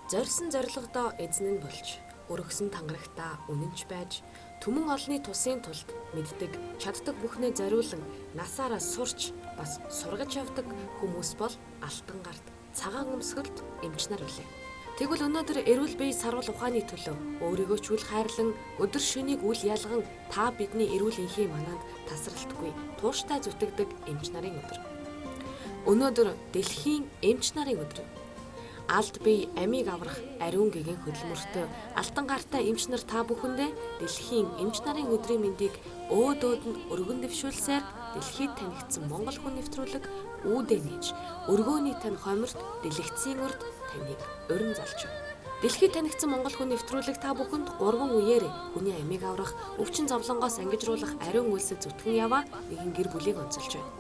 Зорьсон зорилгодоо эзэн нь болж, өргөсөн тангарагтаа үнэнч байж, түмэн олны тусын тулд мэддэг, чаддаг бүхнээ зориулан насаараа сурч бас сургаж явдаг хүмүүс бол алтан гарт, цагаан өмсгөлд эмч нар үлээ. Тэгвэл өнөөдөр эрүүл бие сарвал ухааны төлөө өөрийгөө ч үл хайрлан өдөр шөнийг үл ялган та бидний эрүүл энхийн мананд тасралтгүй тууштай зүтгэдэг эмч нарын өдөр. Өнөөдөр дэлхийн эмч нарын өдөр. Алд бие амийг аврах ариун гэгийн хөдөлмөртөө алтан гартай эмч нар та бүхэндээ дэлхийн эмч нарын өдрийн мэндийг өөдөөд нь өргөн дэвшүүлсээр дэлхийд танигдсан Монгол хүн нэвтрүүлэг үүдээ нээж өргөөний тань хомирт дэлгэцийн урд таныг урин залж байна. Дэлхийд танигдсан Монгол хүн нэвтрүүлэг та бүхэнд 3 үеэр хүний амийг аврах өвчин зовлонгоос ангижруулах ариун үйлсэд зүтгэн яваа нэгэн гэр бүлийг онцолж байна.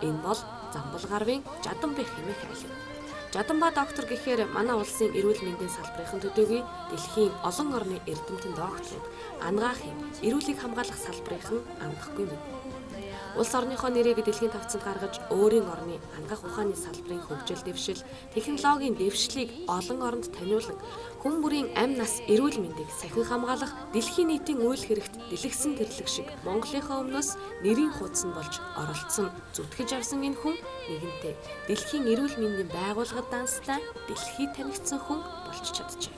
Энэ бол Замбал гарвын Жадан бэх хэмээх айлын. Жаданба доктор гэхээр манай улсын эрүүл мэндийн салбарын төдийгүй дэлхийн олон орны эрдэмтэн докторууд ангаахын эрүүлийг хамгаалах салбарын андахгүй мэд. Улс орныхоо нэрийг дэлхийн тавцанд гаргаж өөрийн орны ангаах ухааны салбарын хөгжил дэвшил, технологийн дэвшлийг олон оронд таниулан хүн бүрийн амь нас эрүүл мэндийг сахин хамгаалах дэлхийн нийтийн үйл хэрэгт дэлгэсэн тэрлэг шиг Монголынхаа өмнөөс нэрийн хуудас нь болж оролцсон зүтгэж авсан энэ хүн нэгэнтээ дэлхийн эрүүл мэндийн байгууллагад данстай дэлхийд танигдсан хүн болж чаджээ.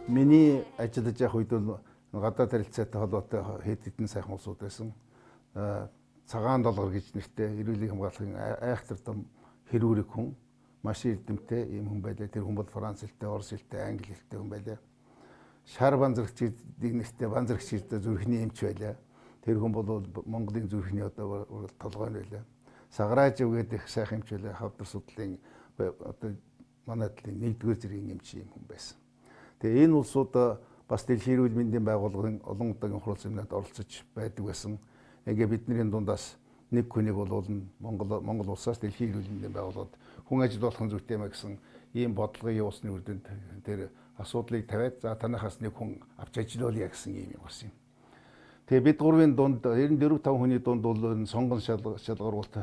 Миний ажиллаж явах үед бол гадаад харилцаатай холбоотой хэд хэдэн сайхан улсууд байсан. Цагаан долгор гэж нэртэй эрүүлийг хамгаалахын айхтар том хэрүүрэг хүн, маш эрдэмтэй ийм хүн байлаа. Тэр хүн бол Франц хэлтэй, Орос хэлтэй, Англи хэлтэй хүн байлаа. Шар банзрагчид нэртэй банзрагчид зүрхний эмч байлаа. Тэр хүн бол Монголын зүрхний одоо толгой нь байлаа. Сагараажив гэдэг их сайхан эмч байлаа. Хавдар судлалын одоо манай талын 1-р зэргийн эмч юм хүн байсан. Тэгээ энэ улсууд бас дэлхийн эрүүл мэндийн байгууллагын олон удаагийн хурал семинарт оролцож байдаг байсан. Ингээ бидний дундаас нэг хүнийг бол Монгол улсаас дэлхийн эрүүл мэндийн байгууллагад хүн ажил болох зүйтэй мэ гэсэн ийм бодлогын явуулсны үр дүнд тэр асуудлыг тавиад за танахаас нэг хүн авч ажиллаулъя гэсэн ийм юм болсон юм. Тэгээ бид гурвын дунд 94-5 хүний дунд бол сонгон шалгаруулалт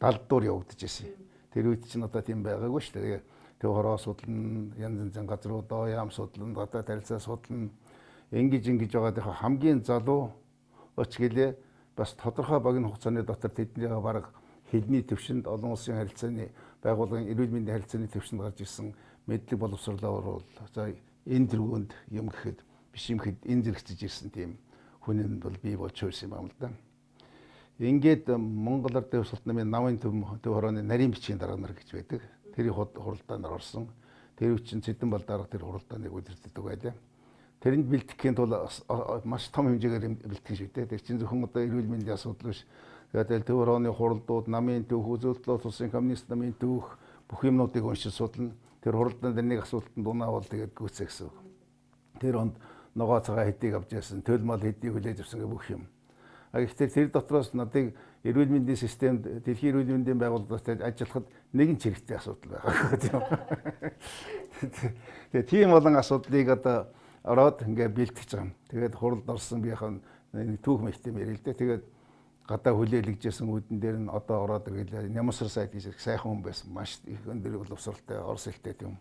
70 дуур явагдаж байсан. Тэр үед чинь одоо тийм байгаагүй шүү дээ. Тэгээ хороо судлан, янз янзын газруудаа яам судлан, гадаад харилцаа судлан ингэж байгаад хамгийн залуу оч гэлээ бас тодорхой богино хугацааны дотор тэдний бараг хэлний төвшөнд олон улсын харилцааны байгууллагын эрүүл мэндийн харилцааны төвшөнд гарч ирсэн мэдлэг боловсруулалтаар бол за энэ дөрвөнд юм гэхэд биш юм хэд энэ зэрэгцэж ирсэн тийм хүн нь бол бий болж хойсон юм байна л да. Ингээд Монгол Ардын Хувьсгалт намын намын төв хорооны нарийн бичгийн дарга нар гэж байдаг. Тэрийн хуралдаанд орсон. Тэр үчин Цэдэнбал дарга тэр хуралдааныг удирддаг байлаа. Тэрэнд бэлтгэхийн тулд маш том хэмжээгээр бэлтгэн шүү дээ. Тэр чинь зөвхөн одоо эрүүл мэндийн асуудал биш. Тэгээд төв хорооны хуралдууд, намын төв, үзүүлэлт улсын коммунист намын төв бүх юмнуудыг уншиж судлана. Тэр хуралдаанд нэг асуултанд дунаавал тэгээд гүйцээ гэсэн. Тэр онд ногоо цагаан хэдийг авч яасан, төл мал хэдийг хүлээж авсан гэх бүх юм. Гэхдээ тэр дотроос надыг эрүүл мэндийн системд дэлхийн эрүүл мэндийн байгууллагаас ажиллахад нэгэн чирэгтэй асуудал байгаа тийм. Тэгээ тийм олон асуудлыг одоо ороод ингээ бэлтгэж байгаа юм. Тэгээд хуралд орсон бияхан нэг түүх мэхтэм ярил л дээ. Тэгээд гадаа хүлээлгжсэн үүдэн дээр нь одоо ороод ирэглээ. Нямсар сайд гэж сайхан хүн байсан. Маш их өндөр боловсралтай, орос хэлтэй тийм.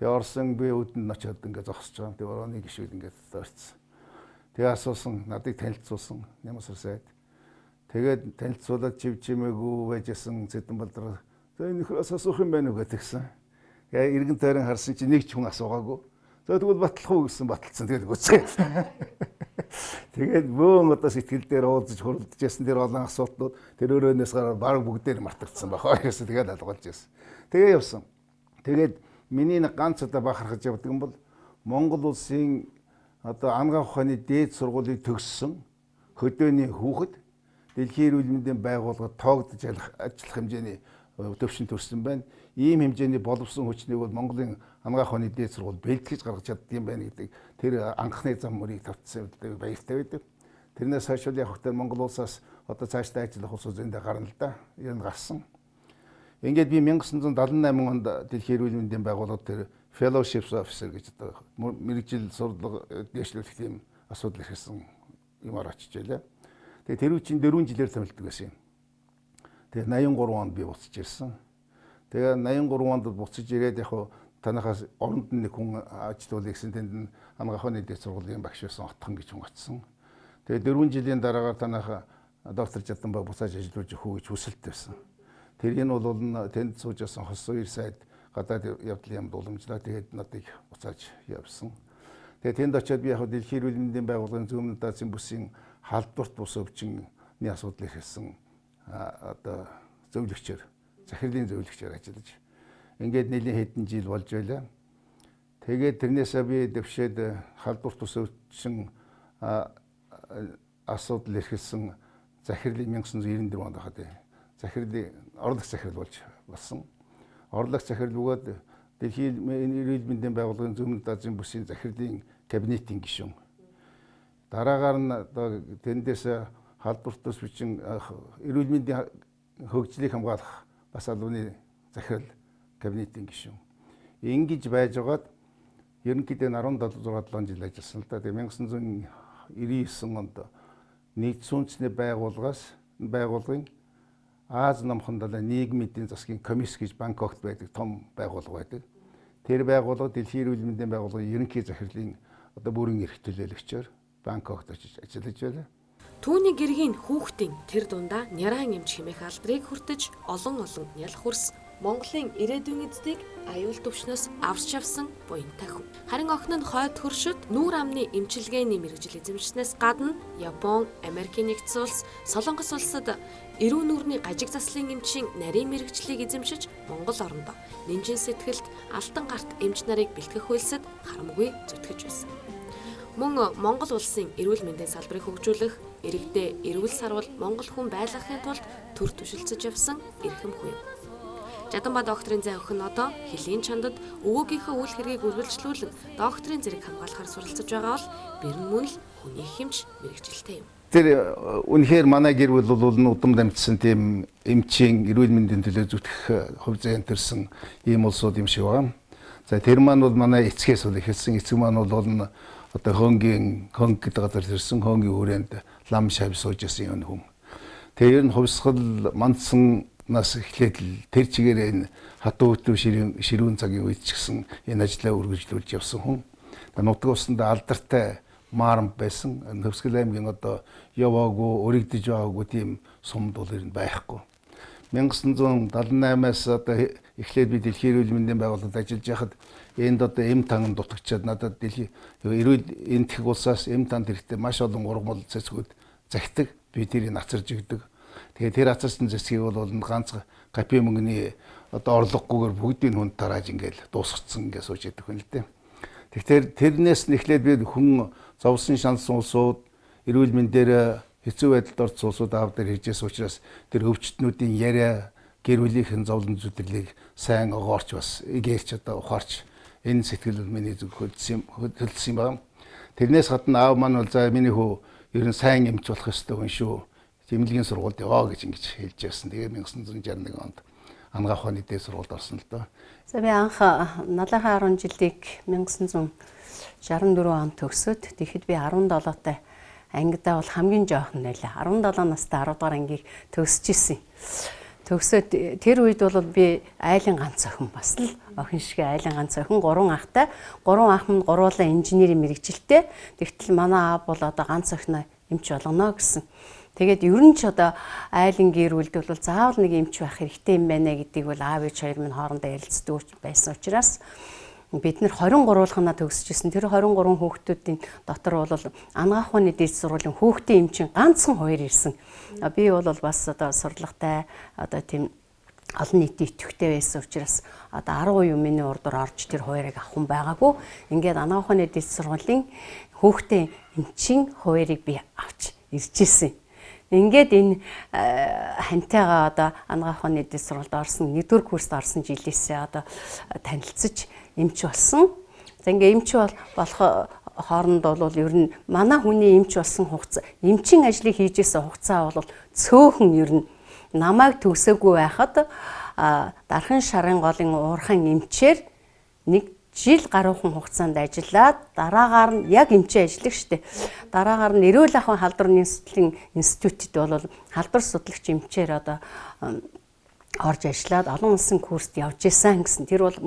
Тэгээ орсон би үүдэнд очиод ингээ зогсож байгаа. Тэгээ орооны гişүүд ингээ зорцсон. Тэгээ асуусан, надыг танилцуулсан Нямсар сайд. Тэгээд танилцуулаад чимээгүй байжсэн Цэдэнбал дараа. За энэ нөхрөөс асуух юм байна уу гэдгсэн. Тэгээ эргэн тойрон харсан чи нэг ч хүн асуугаагүй. За тэгвэл батлах уу гэсэн баталсан. Тэгээд гүцээ. Тэгээд бөөн одоо сэтгэл дээр уулзаж хуралдаж ясан тэр олон асуудлууд тэр өрөөнөөс гараад баг бүгдээр мартагдсан байна. Хоёроос тэгээд алгуулж ясан. Тэгээ явсан. Тэгээд миний нэг ганц удаа бахархаж явдаг юм бол Монгол улсын одоо ангаах ухааны дээд сургуулийг төгссөн хөдөөний хүүхэд дэлхийн эрүүл мэндийн байгууллагад тоогдож ажиллах хэмжээний төвшин төрсөн байна. Ийм хэмжээний боловсон хүчнийг бол Монголын ангаах ухааны дээд сургууль бэлтгэж гаргаж чаддаг юм байна гэдэг тэр анхны зам мөрийг тавьсан баяртай байдаг. Тэрнээс хойш яг хөтөр Монгол улсаас одоо цаашдаа ажиллах улсууд зөндөө гарна л да. Ер нь гарсан. Ингээд би 1978 онд дэлхийн эрүүл мэндийн байгууллагад тэр Fellowship Officer гэж одоо мэргэжил сурлага дэвшлүүлэх тийм асуудал ирсэн юмар очиж байлаа. Тэгээ тэр үчин 4 жилээр томилдог байсан юм. Тэгээ 83 онд би буцаж ирсэн. Тэгээ 83 онд буцаж ирээд яг танахаас оронд нэг хүн ажилуулъя гэсэн тэнд нь Ангаа ухааны дэд сургуулийн багш байсан Отхон гэж хүн очсон. Тэгээд 4 жилийн дараагаар танах доктор Жаданбай буцааж ажиллаж өгөх гэж хүсэлт байсан. Тэр энэ бол тэнд сууж байсан хос хоёр сайд гадаад явдлын юмд уламжлаа. Тэгээд надыг буцааж явсан. Тэгээд тэнд очиод би яг дэлхийн эрүүл мэндийн байгууллагын зөвмөн даацын бүсийн халдварт бус өвчний асуудал ихсэн одоо зөвлөгчөөр захирлын зөвлөгчөөр ажиллаж ингээд нэлийн хэдэн жил болж байлаа. Тэгээд тэрнээсээ би дэвшээд халдварт бус өвчин асуудал эрхэлсэн захирлын 1994 онд хаад захирлын орлогч захирал болж болсон. Орлогч захирал бөгөөд дэлхийн эрүүл мэндийн байгууллагын зөвмөн даацын бүсийн захирлын кабинетийн гишүүн. Дараагаар нь одоо тэндээс халдварт бус өвчин эрүүл мэндийн хөгжлийг хамгаалах бас албаны захирал кабинетийн гишүүн. Ингэж байж байгаад ерөнхийдөө 17 жил ажилласан л да. Тэгээ 1999 онд нийт сүнсний байгууллагын Аз намхан далайн нийгмийн эдийн засгийн комисс гэж Бангкокт байдаг том байгууллага байдаг. Тэр байгууллага дэлхийн эрүүл мэндийн байгууллагын ерөнхий захирлын одоо бүрэн эрх төлөөлөгчөөр Бангкокт очиж ажиллаж байлаа. Түүний гэргийн хүүхдийн тэр дундаа Няран эмч хэмээх алдрыг хүртэж олон ял хурс Монголын ирээдүйн эздийг аюул төвшнөөс авч явсан буянтай хүн. Харин охин нь хойд хөршөд нүүр амны эмчилгээний мэрэгжил эзэмшснээс гадна Япон, Америкийн нэгдсэн улс, Солонгос улсад эрүүн нүрийн гажиг заслын эмчийн нарийн мэрэгжлийг эзэмшиж Монгол орондоо нинжин сэтгэлд алтан гарт эмч нарыг бэлтгэх хөлсөд харамгүй зүтгэж байсан. Мөн Монгол улсын эрүүл мэндийн салбарыг хөгжүүлэх, иргэдээ эрүүл сарвал Монгол хүн байлгахын тулд төр түшилцэж явсан эрхэм хүн. Жаданбай докторийн зай охин одоо хөлийн чандад өвөөгийнхөө үйл хэргийг үргэлжлүүлэн докторийн зэрэг хамгаалахаар суралцж байгаа бол бэрэн мөн л хүний хэмж мэрэгжилтэй юм. Тэр үнэхээр манай гэр бүл бол удам дамжсан тийм эмчийн эрүүл мэндийн төлөө зүтгэх хөв зээн төрсэн ийм улсууд юм шиг байна. За тэр маань бол манай эцгээс бол эхэлсэн. Эцэг маань бол одоо хонг гэдэг газар төрсэн хонгийн хүрээнд лам шав сууж байсан юм хүн. Тэгээ ер нь хувьсгал мандсан нас эхлээд л тэр чигээрээ энэ хатуу өтөв ширүүн цагийн үед ч гэсэн энэ ажлаа үргэлжлүүлж явсан хүн. Нутаг усанд алдартай маарам байсан. Хөвсгөл аймгийн одоо яваагүй, өргөдөж байгаагүй тийм сумд бол ер нь байхгүй. 1978-аас одоо эхлээд би дэлхийн эрүүл мэндийн байгууллагад ажиллаж байхад энд одоо эм тан дутагчаад надад дэлхийн эрүүл энтэх улсаас эм танд хэрэгтэй маш олон гурвал цэцгүүд захидаг. Би тэрийг нацарж өгдөг. Тэгээд тэр ацарсан зэсгийг бол ганц капи мөнгөний одоо орлогогүйгээр бүгдийг хүнд тарааж ингээл дуусгацсан гэж сууж яддаг хүн л дээ. Тэгэхээр тэрнээс нь эхлээд би хүн зовсон шансан улсууд эрүүл мэндээр хэцүү байдалд орсон улсууд аав дээр хийжээс учраас тэр өвчтнүүдийн яриа гэр бүлийнхэн зовлон зүтгэлийг сайн огоорч бас ээгээрч одоо ухаарч энэ сэтгэл миний зүг хөдөлсөн юм байна. Тэрнээс гадна аав маань бол за миний хүү ер нь сайн эмч болох ёстой хүн шүү. Эмнэлгийн сургуульд яваа гэж ингэж хэлж байсан. Тэгээд 1961 онд Ангаа ухааны дэд сургуульд орсон л доо. За би анх налахын 10 жилийг 1964 онд төгсөөд тэгэхэд би 17-тай ангидаа бол хамгийн жоохон байлаа. 17 настай 10 дугаар ангийг төгсөж исэн. Төгсөөд тэр үед бол би айлын ганц охин бас л охин шиг айлын ганц охин 3 ахтай. 3 ах минь гуруулаа инженерийн мэрэгжилтэй. Тэгтэл манай аав бол одоо ганц охиноо эмч болгоно гэсэн. Тэгээд ер нь ч одоо айлын гэр бүлд бол заавал нэг эмч байх хэрэгтэй юм байна гэдгийг бол аав ээж хоёр минь хоорондоо ярилцдаг байсан учраас бид нэр 23-уулханаа төгсөжсэн. Тэр 23 хүүхдүүдийн дотор бол Ангаа ухааны дэд сургуулийн хүүхдийн эмчин ганцхан 2 ирсэн. Би бол бас одоо сурлагатай одоо тийм олон нийтийн идэвхтэй байсан учраас одоо 10% миний урдуур орж тэр хуваарийг авах байгаагүй. Ингээд Ангаа ухааны дэд сургуулийн хүүхдийн эмчин хуваарийг би авч ирж ирсэн. Ингээд энэ хантайгаа одоо Ангаа ухааны дэд сургуульд орсон 1-р курст орсон жилээсээ одоо танилцж эмч болсон. За ингээ эмч болох хооронд бол ер нь манай хүний эмч болсон хугацаа, эмчийн ажлыг хийжсэн хугацаа бол цөөхөн ер нь намайг төгсөөгүй байхад дархан шарын голын уурхайн эмчээр 1 жил гаруухан хугацаанд ажиллаад дараагаар нь яг эмчийн ажиллаг штэ. Дараагаар нь эрүүл ахуйн халдвар нийслэлийн институтэд бол халдвар судлагч эмчээр одоо орж ажиллаад олон улсын курст явж исэн гэсэн. Тэр бол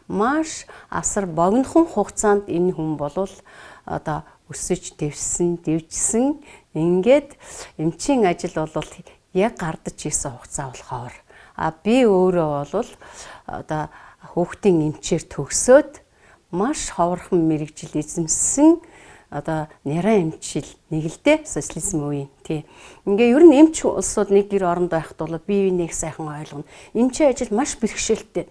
маш асар богинохон хугацаанд энэ хүн болвол одоо өсөж дэвжсэн ингээд эмчийн ажил бол яг гардаж исэн хугацаа болохоор би өөрөө бол одоо хүүхдийн эмчээр төгсөөд маш ховорхон мэрэгжил эзэмсэн одоо нярайн эмчил нэг л дээ социализм үеийн тий. Ингээ ер нь эмч улсууд нэг гэр оронд байхад бол бие биенийг сайхан ойлгоно. Эмчийн ажил маш бэрхшээлтэй.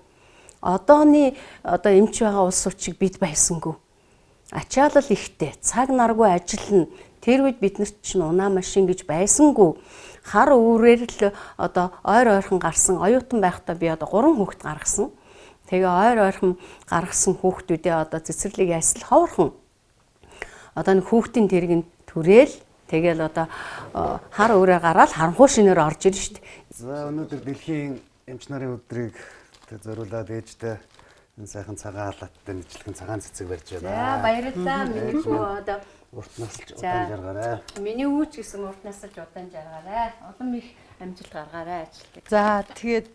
Одооны эмч байгаа улс орчиг бид байсангүй. Ачаалал ихтэй, цаг наргүй ажиллана. Тэр үед биднэрт чинь унаа машин гэж байсангүй. Хар үүрээр л ойр ойрхон гарсан, оюутан байхдаа би 3 хүүхэд гаргасан. Тэгээ ойр ойрхон гаргасан хүүхдүүдээ цэцэрлэг ясал ховорхон нэг хүүхдийн тэрэг нь түрээл тэгэл хар өрөө гараад харанхуй шинээр орж ирнэ шүү дээ. За өнөөдөр дэлхийн эмч нарын өдрийг зориулаад ээжтэй энэ сайхан цагаан халааттай нэжлэхэн цагаан цэцэг барьж байна. За баярлалаа. Миний хүү уртнаас л удаан жаргаарай. Миний үүч гэсэн уртнаас л удаан жаргаарай. Олон их амжилт гаргаарай ажилтг. За тэгээд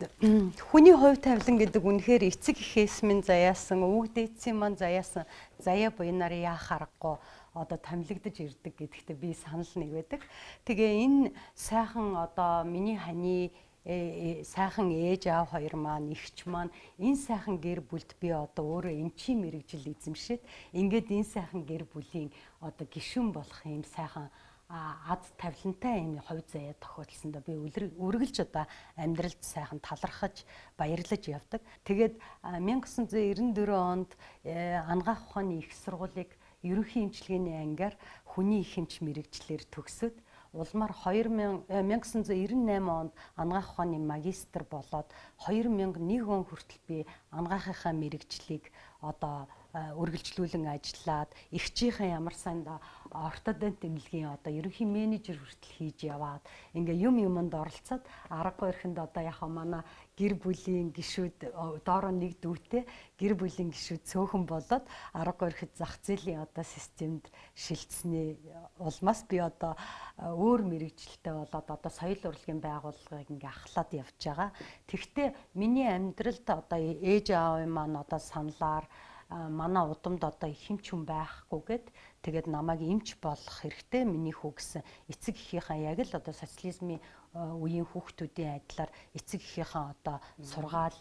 хүний хувь тавилан гэдэг үнэхээр эцэг эхээс минь заяасан, өвөг дээдсийн маань заяасан заяа буянаар яах аргагүй томилогдож ирдэг гэдэгтээ би санал нэг байдаг. Тэгээ энэ сайхан миний хани сайхан ээж аав хоёр маань эгч маань энэ сайхан гэр бүлд би өөрөө эмчийн мэрэгжил эзэмшээд ингээд энэ сайхан гэр бүлийн гишүүн болох юм сайхан ад тавилантай энэ хувь заяа тохиолдсондоо би үргэлж амьдралд сайхан талархаж баярлаж явдаг. Тэгээд 1994 онд анагаах ухааны их сургуулийг ерөнхий эмчилгээний ангиар хүний их эмч мэрэгчлэр төгсөөд улмаар 1998 онд анагаах ухааны магистр болоод 2001 он хүртэл би анагаахынхаа мэрэгжлийг үргэлжлүүлэн ажиллаад эгчийнхээ ямар сайн ортодонт эмнэлгийн ерөнхий менежер хүртэл хийж яваад ингээ юмд оролцоод аргагүй ихэнд яг манай гэр бүлийн гишүүд доороо нэг дүүтэй гэр бүлийн гишүүд цөөхөн болоод аргагүй ихэд зах зээлийн системд шилжсэний улмаас би өөр мэрэгжилтэй болоод соёл урлагийн байгууллагыг ингээ ахлаад явж байгаа. Тэгвэл миний амьдралд ээж аавын маань саналаар манай удамд их эмч хүн байхгүйгээд тэгээд намайг эмч болох хэрэгтэй миний хүү гэсэн эцэг эхийнхаа яг л социализмын үеийн хүүхдүүдийн адилаар эцэг эхийнхаа сургаал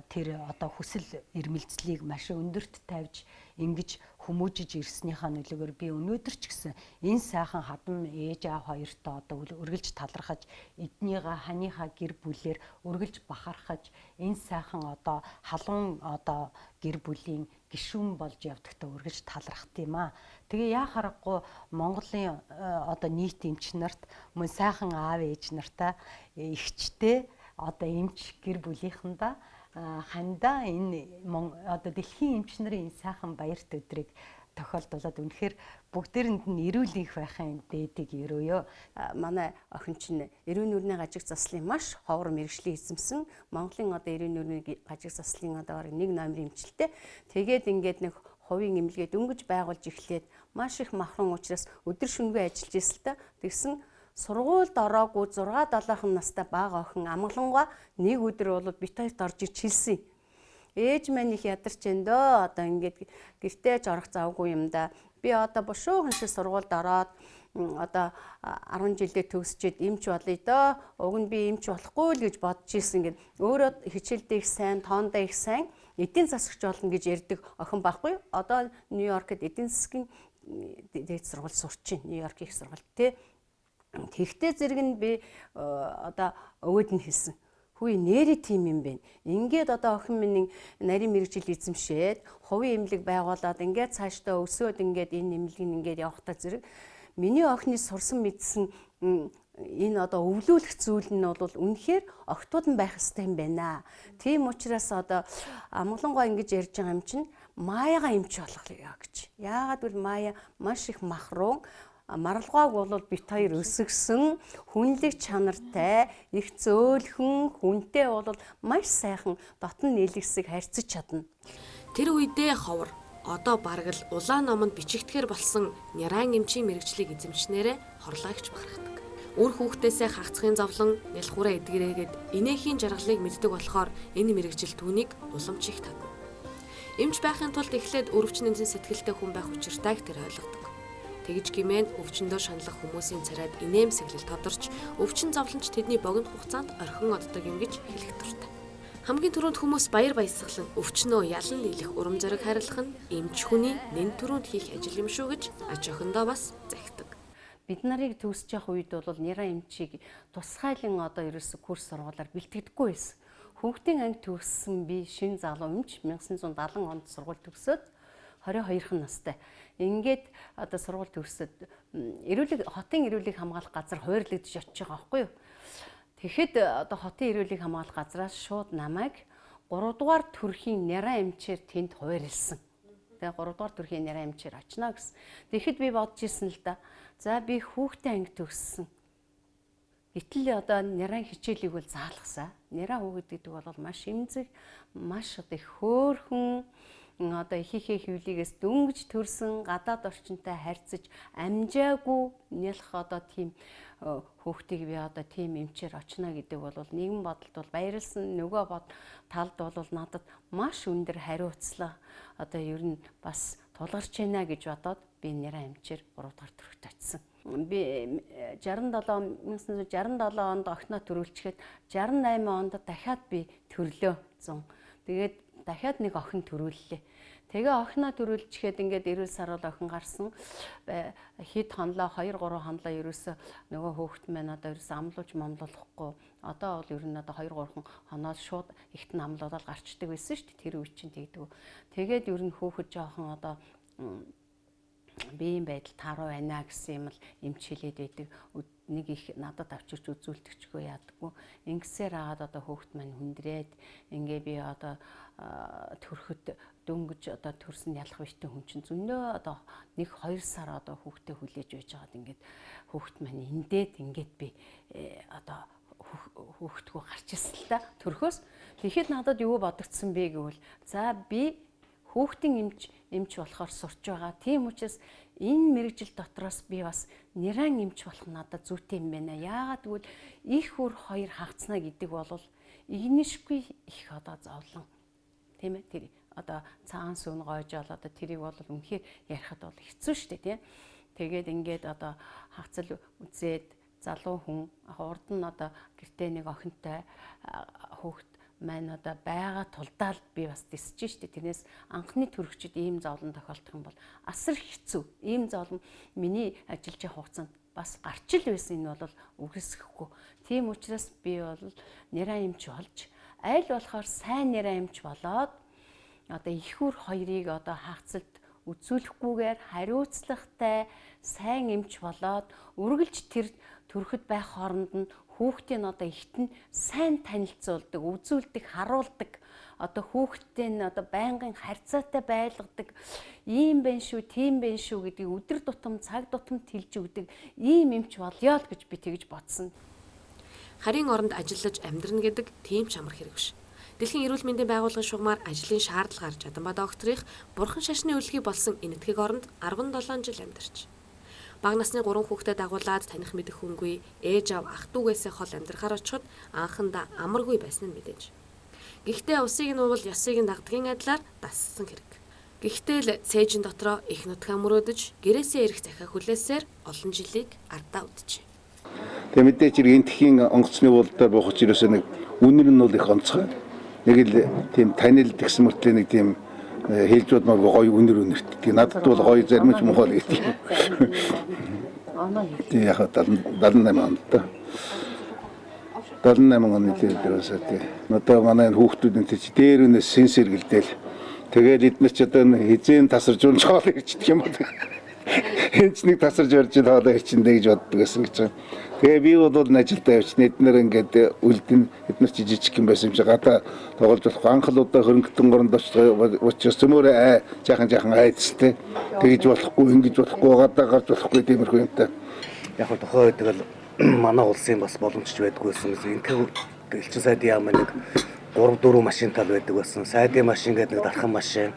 тэр хүсэл эрмэлзлийг маш өндөрт тавьж ингэж хүмүүжиж ирснийхаа нөлөөгөөр би өнөөдөр ч гэсэн энэ сайхан хадам ээж аав хоёртоо үргэлж талархаж эднийгээ ханыхаа гэр бүлээр үргэлж бахархаж энэ сайхан халуун гэр бүлийн гишүүн болж явдагтаа үргэлж талархт юм аа. Тэгээ яа харахгүй Монголын нийт эмч нарт мөн сайхан аав ээж нартай эгчтэй эмч гэр бүлийнхэндээ хандаа энэ дэлхийн эмч нарын сайхан баярт өдрийг тохиолдуулаад үнэхээр бүгдээрэнд нь эрүүл их байхын дээдийг өрөөё. Манай охин чинь эрүүл нүрийн гажиг заслын маш ховор мэрэгжлийн эзэмсэн Монголын эрүүл нүрийн гажиг заслын нэг номер эмчилтэй. Тэгээд ингээд нэг хувийн эмнэлгээ дөнгөж байгуулж эхлээд маш их махран учраас өдөр шөнөгүй ажиллаж ирсэн л та. Тэгсэн сургуульд ороогүй 6-7 настай бага охин амгалангаа нэг өдөр бол бит хоёрт орж ич хэлсэн. Ээж маань их ядарч энэ дөө ингээд гэртээ ч орох завгүй юм да. Би бушуухан шиг сургуульд ороод 10 жилдээ төгсчээд эмч болъё доо. Уг нь би эмч болохгүй л гэж бодож ирсэн. Ингээд өөрөө хичээлдээ их сайн, тоондоо их сайн, эдийн засагч болно гэж ярьдаг охин байхгүй. Нью-Йоркд эдийн засгийн дээд сургууль сурч байна. Нью-Йорк их сургууль тий. Тэгтээ зэрэг нь би өвөд нь хэлсэн. Хүй нэрээ тийм юм бэ. Ингээд охин минь нарийн мэрэгжил эзэмшээд хувийн эмнэлэг байгуулад ингээд цаашдаа өсөөд ингээд энэ эмнэлгийг ингээд явахтаа зэрэг миний охины сурсан мэдсэн энэ өвлүүлэх зүйл нь бол үнэхээр охтууд нь байх ёстой юм байна. Тийм учраас амгалангой ингэж ярьж байгаа юм чинь Маяга эмч болохлоо гэж. Яагаад гэвэл Мая маш их махруу маралгааг бол бит хоёр өсгсөн хүнлэг чанартай их зөөлхөн хүнтэй бол маш сайхан дотн нийлэгсийг харьцаж чадна. Тэр үедээ ховор бараг л улаан номонд бичигдэхэр болсон нярайн эмчийн мэрэгжлийг эзэмшнээрээ хорлоо гэж бахархдаг. Үр хүүхдээсээ хагцхын зовлон, нялхуураа эдгэрээгээд инээхийн жаргалыг мэддэг болохоор энэ мэрэгжил түүнийг уламжих татна. Эмч байхын тулд эхлээд өрөвчнэн сэтгэлтэй хүн байх учиртайг тэр ойлгодог. Тэгж гимэн өвчнөдөө шаналх хүмүүсийн царайд инээмсэглэл тодорч, өвчин зовлонч тэдний богино хугацаанд орхин оддог юм гэж хэлэх дуртай. Хамгийн түрүүнд хүмүүс баяр баясгалан өвчнөө ялан нийлэх урам зориг харилах нь эмч хүний нэн түрүүнд хийх ажил юм шүү гэж аж охиндоо бас захидаг. Бид нарыг төгсөж явах үед бол нера эмчийг тусгайлан одоо ерөөсө курс сургуулаар бэлтгэдэггүй байсан. Хүүхдийн анги төгссөн би шинэ залуу эмч 1970 онд сургууль төгсөөд 22 настай. Ингээд одоо сургууль төгсөөд хотын эрүүлгийг хамгаалах газар хойрлогдож очиж байгаа байхгүй юу? Тэгэхэд одоо хотын эрүүлгийг хамгаалах газраас шууд намайг 3 дугаар төрхийн нера эмчээр тэнд хойрлсон. Тэгээ 3 дугаар төрхийн нера эмчээр очино гэсэн. Тэгэхэд би бодож ирсэн л да. За би хүүхдийн анги төгссөн. Гэтэл одоо неран хичээлийг бол заалгасаа. Нера хүүхэд гэдэг бол маш эмзэг, маш одоо их хөөрхөн одоо ихийнхээ хөвлийгээс дөнгөж төрсөн гадаад орчинтой харьцаж амжаагүй нялх одоо тийм хүүхдийг би одоо тийм эмчээр очно гэдэг бол нийгэм бодолд бол баярлсан. Нөгөө талд бол надад маш өндөр хариуцлага одоо ер нь бас тулгарч байна гэж бодоод би нера эмчээр 3 дахь төрөлт очсон. Би 1967 онд охиноо төрүүлчихэд 68 онд дахиад би төрлөө 100. Тэгээд дахиад нэг охин төрүүллээ. Тэгээ охиноо төрүүлчихэд ингээд эрүүл саруул охин гарсан. Хэд хонлоо 2 3 хонлоо ерөөсө нөгөө хөөхт маань одоо ерөөсө амлууж момлуулахгүй. Одоо бол ер нь одоо 2 3 хоноо шууд ихтэн амлуулаад гарчдаг байсан шүү дээ. Тэр үе чинь тэгдэг. Тэгээд ер нь хөөхөд жоохон одоо биеийн байдал тааруу байна гэсэн юм л эмч хэлээд байдаг. Нэг их надад авчирч үзүүлдэгчгүй яадаггүй. Ингэсээр аваад одоо хөөхт маань хүндрээд ингээ би одоо төрөхөд дөнгөж одоо төрсөн ялах битэн хүн чинь зөнөө одоо 1-2 сар одоо хүүхдээ хүлээж байж байгаад ингээд хүүхд маань эндээд ингээд би одоо хүүхдгөө гарч ирсэн л та төрхөөс. Тэгэхэд надад юу бодогдсон бэ гэвэл за би хүүхдийн эмч болохоор сурч байгаа. Тийм учраас энэ мэрэгжил дотроос би бас неран эмч болох надад зүйтэй юм байна. Яагаад гэвэл их үр хоёр хагцна гэдэг бол игнэшгүй их одоо зовлон. Тийм ээ тэр одоо цагаан сүн гойж одоо тэрийг бол үнэхээр ярихад бол хэцүү шүү дээ тийм. Тэгээд ингээд одоо хагцал үзээд залуу хүн урд нь одоо гэртээ нэг охинтой хүүхд маань одоо байгаа тулдаа л би бас дисэж штэ. Тэрнээс анхны төрөгчд ийм зовлон тохиолдох юм бол асар хэцүү. Ийм зовлон миний ажиллаж байгаа хугацаанд бас гарч ил байсан энэ бол үгүйсэхгүй. Тийм учраас би бол нера эмч болж аль болохоор сайн нера эмч болоод одоо их үр хоёрыг одоо хагцалд үзүүлэхгүйгээр хариуцлагатай сайн эмч болоод үргэлж тэр төрөхөд байх хооронд нь хүүхдийн одоо ихтэн сайн танилцуулдаг, үзүүлдэг, харуулдаг, одоо хүүхдтэй нь одоо байнгын харьцаатай байлгадаг, ийм байна шүү, тийм байна шүү гэдгийг өдөр тутам, цаг тутам тэлж өгдөг ийм эмч болёо л гэж би тэгж бодсон. Харийн оронд ажиллаж амьдрна гэдэг тийм ч амар хэрэг биш. Дэлхийн эрүүл мэндийн байгууллагын шугамар ажлын шаардлагаар Жаданба докторих бурхан шашны үлгий болсон энэтхэг оронд 17 жил амьдарч. Бага насны 3 хүүхдэд дагуулад таних мэдэх хүнгүй ээж аав ах дүүгээсээ хол амьдрахаар очиход анхандаа амаргүй байсан нь мэдээж. Гэхдээ усыг нь уувал ёсыг нь дагдгийн адилаар дассан хэрэг. Гэхдээ л цээжин дотроо их нутгаа мөрөөдөж гэрээсээ ирэх захиа хүлээсээр олон жилийг ардаа үджээ. Тэгээ мэдээж энтхийн онгоцны уулдаа буухч ерөөсөө нэг үнэр нь бол их онцгой. Нэг л тийм танил гэсэн мөртлөө нэг тийм хэлж бодмоор гоё үнэр үнэртдэг. Надад бол гоё зарим ч мохол гэдэг. Тийм яг 78 онд та. 78 оны дээрээс тий. Одоо манай хүүхдүүд энэ чи дээр өнөөс син сэргэлдээл. Тэгээд эдгээр ч одоо хизэн тасарж унж хоол ирчдэг юм бол. Энд нэг тасарж орж ил хоолоо ирчэндэ гэж боддог гэсэн гэж байна. Тэгээ би бол ажилдаа явчихна. Эднэр ингээд үлдэн эднэр чи жижиг юм байсан юм шиг гадаа тоглож болох анхлуудаа хөрөнгөтөн горонд очиж цөмөр жаахан айдстэй. Тэгж болохгүй, ингэж болохгүй, гадаа гарч болохгүй тиймэрхүү юмтай. Яг нь тухайн үед тэгэл манай улсын бас боломжч байдгүй байсан. Энэхүү элчин сайдын яам нэг 3-4 машин тал байдаг байсан. Сайдын машин гэдэг нэг дархан машин.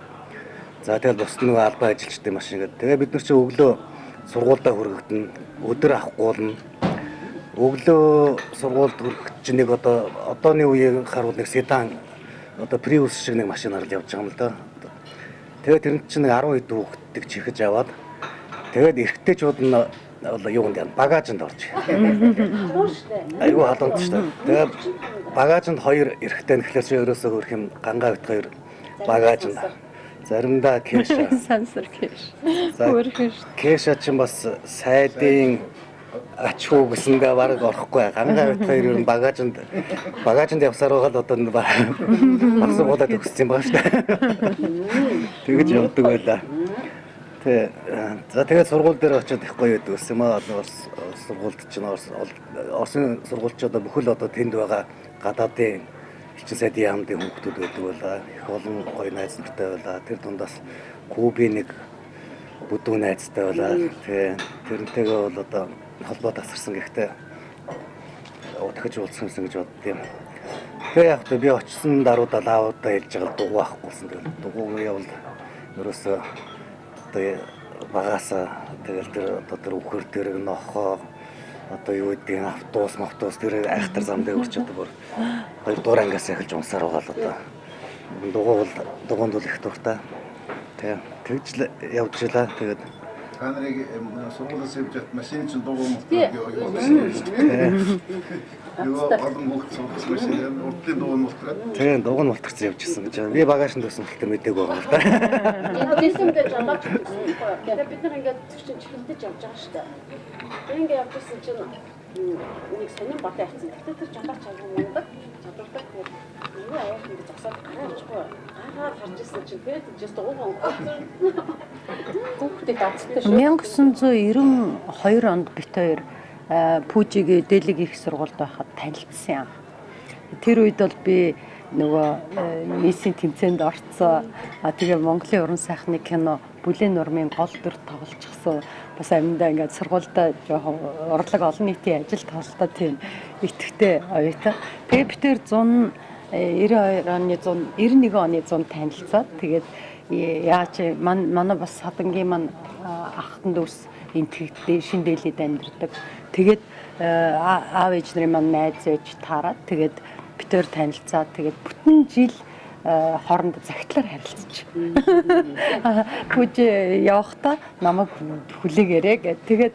За тэгэл бус нэг албан ажилчдын машин гэдэг. Тэгээ бид нар чи өглөө сургуультай хүргэгдэн, өдөр авахгүй болно. өглөө сургуульд хүрэх чинь нэг одооны үеийг харуул нэг седан Prius шиг нэг машинаар л явж байгаа юм л да. Тэгээд тэр чинь нэг 12 хүүхдийг чихэж аваад тэгээд эрэгтэйчүүд нь юунд яа багажинд орж. Айгу халуун шүү дээ. Тэгээд багажинд хоёр эрэгтэй нэхлээр чи ерөөсөө хөрх юм гангаа бит хоёр багажинд. Заримдаа кэша. Сансар кэш. Кэша чинь бас сайдын ач хуу гэсэндээ бараг орохгүй. Гангаа бит хоёр ер нь багажинд явсаар байгаа л одоо багсан болоод өгсөн байгаа шүү дээ. Тэгэж явдаг байлаа. Тэгээд сургууль дээр очиод их гоё байдаг юм аа. Сургуульд чинь Оросын сургуульч одоо бүхэл одоо тэнд байгаа гадаадын элчин сайдын яамдын хүүхдүүд байдаг байлаа. Их олон гоё найз нартай байлаа. Тэр дундаас Кубын нэг бүдүүн найзтай байлаа. Тэрнтэйгээ бол одоо холбоо тасарсан гэхдээ дахиж уулзсан гэж боддیں۔ Тэгээ яг би очсон даруйда лаавуудаа хэлж байгаа дугуй авахгүйсэн. Тэгээд дугуйг явал ерөөсөө одоо багасаа тэгэл тэр үхэр дэрэг нохоо одоо юу гэдэг автобус тэр айхтар зам дээр үрч одоо бүр 2 дугаар ангиас эхэлж унсаар байгаа л одоо дугуунд бол их дуртай. Тэгж л явж илаа. Тэгээд та нарыг сургуулиас явж байхад машин чинь дугуй мултраад юу олон хүүхд сургууль машин урдлын дугуй мултраад тийм дугуй мултарсан явж исэн гэж би багажинд байсан хэлтэй мдэггүй байгаа л да. Дэсэмдээ жамбач тэгээд бид нар ингээд чинь чихэлдэж явж байгаа шүү дээ. Тэр ингээд явжсэн чинь нэг сонин бат хайцсан. Тэгтээ тэр жамбач аягүй мундаг чадвартай тэгээд юу аяах ингэж засаад гараа авчихгүй. Гараар харж исэн чинь тэгээд just дугуй хүүхдэд авцтай шүү. 1992 онд бит хоёр Пүүжигийн Дэлэг их сургуульд байхад танилцсан юм. Тэр үед бол би нөгөө нийсийн тэмцээнд орцсон. Тэгээ Монголын уран сайхны кино Бүлээн нурмын гол дүр тоглолцсон. Бас амьдаа ингээд сургуультай жоохон урлаг олон нийтийн ажил талтай тийм итгэвтэй оюутан. Тэгээ бид тэр 91 оны 100 танилцаад тэгээд яаж манай бас садангийн маань ахтан дүүс энтгэгдээ шин дээлид амьдардаг. Тэгээд аав ээж нарын маань найз ээж таарад тэгээд битээр танилцаад тэгээд бүтэн жил хоорондоо загтлаар харилцаж. Пүүж явахдаа намайг хүлээгээрэй гэд. Тэгээд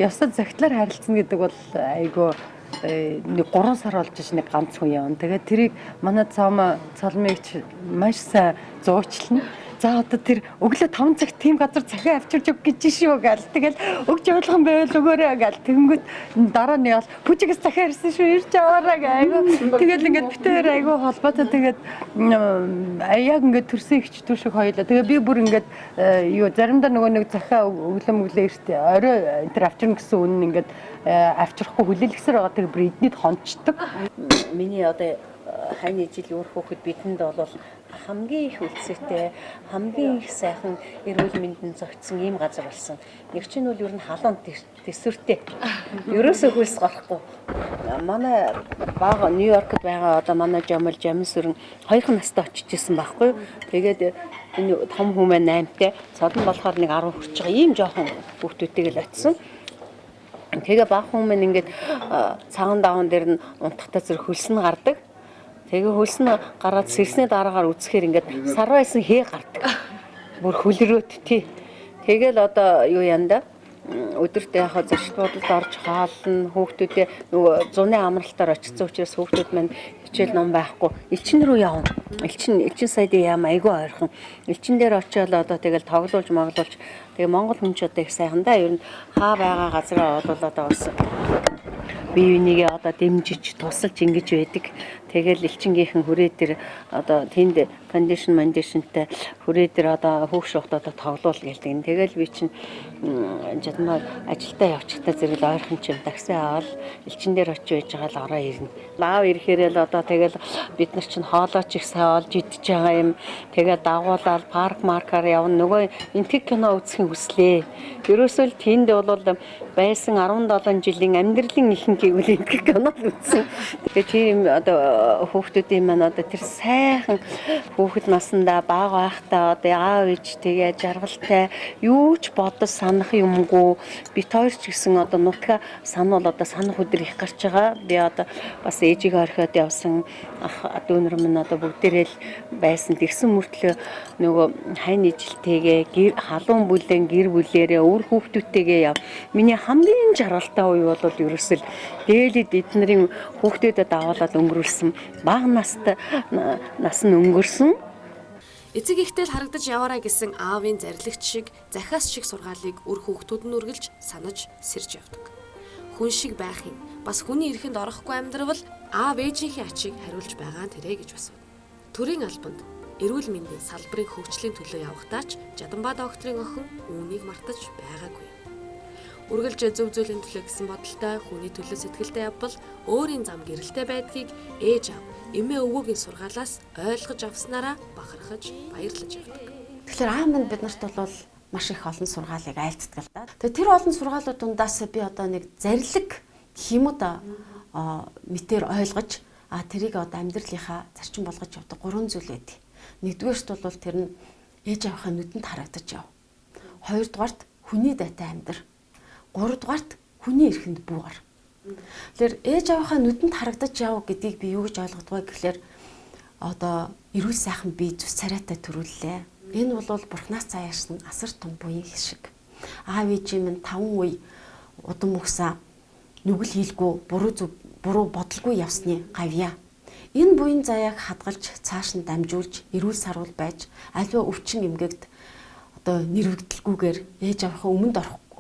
ёсод загтлаар харилцсан гэдэг бол айгүй нэг 3 сар болж нэг ганц хүн явна. Тэгээд тэрийг манай цалмигч маш сайн зуучлана. За одоо тэр өглөө 5 цагт тийм газар захиа авчирч өг гэж шүү гээл. Тэгэл өгч явуулхан байвал өгөөрэй гээл. Тэгэнгүүт дараа нь яал бүжигс захиа ирсэн шүү ирж аваарай гээ. Тэгэл ингээд битээр айгүй холбоотой тэгээд яг ингээд төрсөн ихч дүү шиг хоёлаа. Тэгээ би бүр ингээд юу заримдаа нөгөө нэг захиа өглөө иртээ орой энэ авчирна гэсэн үнэн ингээд авчрахгүй хүлээлгсээр байгаа. Тэгээ бүр эднийд хонцдог. Миний одоо хайны жил өөр хүүхэд бидэнд бол хамгийн их үлцээтэй, хамгийн их сайхан эрүүл мэндэнд зохицсон ийм газар болсон. Нэг чинь бол ер нь халуун төсвөртэй. Ерөөсөө хөлс гарахгүй. Манай бага Нью-Йоркд байгаа одоо манай Жамал Жамсүрэн 2 настай очиж исэн байхгүй. Тэгээд энэ том хүмүүс 8-тай, цодон болохоор нэг 10 хүрч байгаа ийм жоохон хүүхдүүдтэйг л очисон. Тэгээ баг хүмүүс ингээд цагаан даван дээр нь унтахтаа зэрэг хөлс нь гардаг. Тэгээ хөлс нь гараад сэрсний дараагаар үзэхээр ингээд сар байсан хээ гардаг. Бүр хөлрөөт тий. Тэгэл одоо юу янда өдөртөө яхаа зочд бодолд орж хаална хүүхдүүдээ нөгөө зуны амралтаар очсон учраас хүүхдүүд маань хичээл ном байхгүй. Элчин рүү явна. Элчин сайдын яам айгүй ойрхон. Элчин дээр очиод одоо тэгэл тоглуулж моглуулж тэгээ Монгол хүн ч одоо их сайхан да. Ер нь хаа байгаа газараа бол одоо бас бие бинийгээ одоо дэмжиж тусалж ингэж байдаг. Тэгэл элчингийнхэн хүрээ дээр одоо тэнд кондишнтэй хүрээ дээр одоо хүүхд шугтаа тоглуул гэлдэг. Тэгэл би чинь жадмаа ажилдаа явчихтаа зэрэг ойрхон ч юм такси аваад элчин дээр очиж байж байгаа л ороо ирнэ. Лав ирэхээр л одоо тэгэл бид нар чинь хоолооч их сайн олж идэж байгаа юм. Тэгээ дагуулаад парк маркаар явна. Нөгөө энтэг кино үзэх хүслээ. Ерөөсөө тэнд бол байсан 17 жилийн амьдралын ихэнх гэвэл энэ кино үзсэн. Тэгээ тийм одоо хүүхдүүдийн маань одоо тэр сайхан хүүхэд насндаа бага байхдаа одоо аав ээж тэгээ жаргалтай юу ч бодож санах юмгүй. Бид хоёр ч гэсэн одоо нутгаа санал одоо санах өдөр их гарч байгаа. Би одоо бас ээжигээ орхиод явсан ах дүүнэр минь одоо бүгдээрээ л байсан. Тэгсэн мөртлөө нөгөө хайн ижилтэйгээ халуун бүлээн гэр бүлээрээ өвөр хүүхдүүдтэйгээ яв. Миний хамгийн жаргалтай үе бол ерөөсөл дээлэд эднэрийн хүүхдүүдэд даваалаад өнгөрүүлсэн бага нас нь өнгөрсөн. Эцэг ихтэл харагдаж яваарай гэсэн аавын зарлагч шиг, захиас шиг сургаалыг үр хүүхдүүд нь үргэлж санаж сэрж явдаг. Хүн шиг байх юм. Бас хүний эрхэнд орохгүй амьдрал аав ээжийнхээ ачийг хариулж байгаа нь тэрэ гэж басв. Төрийн албанд эрүүл мэндийн салбарын хөгжлийн төлөө явахдаа ч Жаданбаа докторийн охин үүнийг мартаж байгаагүй. Үргэлж зөв зүйлийн төлөө гэсэн бодолтой хүний төлөө сэтгэлдээ явбал өөрийн зам гэрэлтэй байдгийг ээж аав, эмээ өвгөөгийн сургаалаас ойлгож авснараа бахархаж баярлаж явдаг. Тэгэхээр аав минь биднэрт бол маш их олон сургаалыг айлтдаг л да. Тэгээ тэр олон сургаалууд дундаас би одоо нэг зарлиг хэмэд мэтэр ойлгож тэрийг одоо амьдралынхаа зарчим болгож явдаг 3 зүйл байдаг. Нэгдүгээрт бол тэр нь ээж аваахаа нүдэнд харагдаж яв. Хоёрдугаарт хүний дайтай амьдр. Гуравдугаарт хүний эрхэнд буугар. Тэгэхээр ээж аваахаа нүдэнд харагдаж яв гэдгийг би юу гэж ойлгодог вэ гэхээр одоо эрүүл сайхан бие зүс царайтай төрүүллээ. Энэ бол бурхнаас цаашсан асар том буян шиг. Аав ээжийн минь 5 үе удам мөхсаа нүгэл хийлгүй буруу бодолгүй явсны гавья. Энэ буян заяаг хадгалж цааш нь дамжуулж эрүүл сарвал байж альва өвчин эмгэгт одоо нэрвэгдэлгүйгээр ээж авахаа